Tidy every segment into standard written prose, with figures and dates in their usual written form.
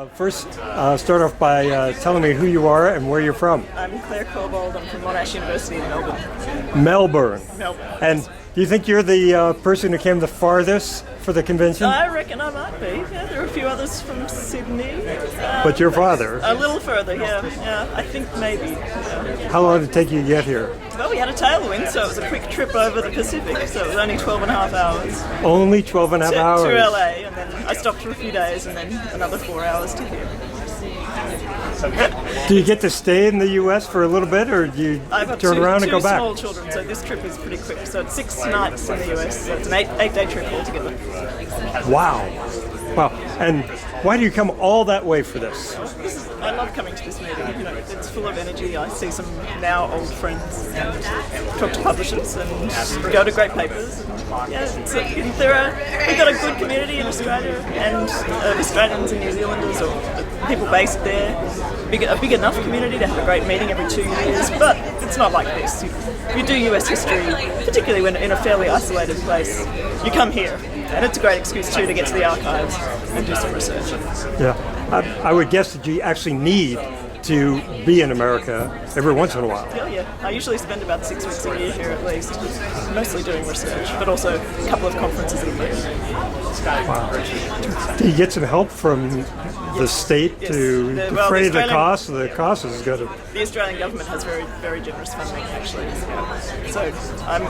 First, start off by telling me who you are and where you're from. I'm Clare Corbould. I'm from Monash University in Melbourne. Melbourne. And do you think you're the person who came the farthest for the convention? I reckon I might be. Yeah, there are a few others from Sydney. But your father? A little further, yeah. I think maybe. Yeah. How long did it take you to get here? Well, we had a tailwind, so it was a quick trip over the Pacific. So it was only 12 and a half hours. Only 12 and a half hours? To LA, and then I stopped for a few days, and then another 4 hours to here. Do you get to stay in the U.S. for a little bit, or do you turn around and go back? I have two small children, so this trip is pretty quick. So it's 6 nights in the U.S., so it's an eight-day trip altogether. Wow. And why do you come all that way for this? I love coming to this meeting. You know, it's full of energy. I see some now old friends and talk to publishers and go to great papers. Yeah, we've got a good community in Australia, and Australians and New Zealanders or people based there. A big enough community to have a great meeting every 2 years, but it's not like this. You do US history, particularly when in a fairly isolated place. You come here, and it's a great excuse too to get to the archives and do some research. Yeah, I would guess that you actually need to be in America every once in a while. Yeah. I usually spend about 6 weeks a year here at least, mostly doing research, but also a couple of conferences a year. Wow. Do you get some help from the state to defray the cost? The cost is good. The Australian government has very, very generous funding, actually. Yeah. So I'm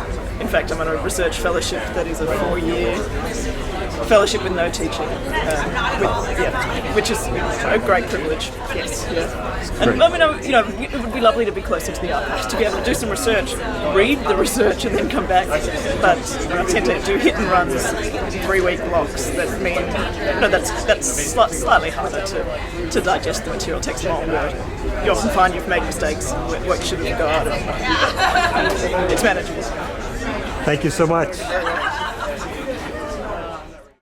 on a research fellowship that is a 4-year fellowship with no teaching, which is a great privilege. Yes. Yeah. And it would be lovely to be closer to the archives, to be able to do some research, read the research, and then come back. But I tend to do hit and runs, 3-week blocks that mean that's slightly harder to digest the material. It takes longer. You often find you've made mistakes, what you should have got. It's manageable. Thank you so much.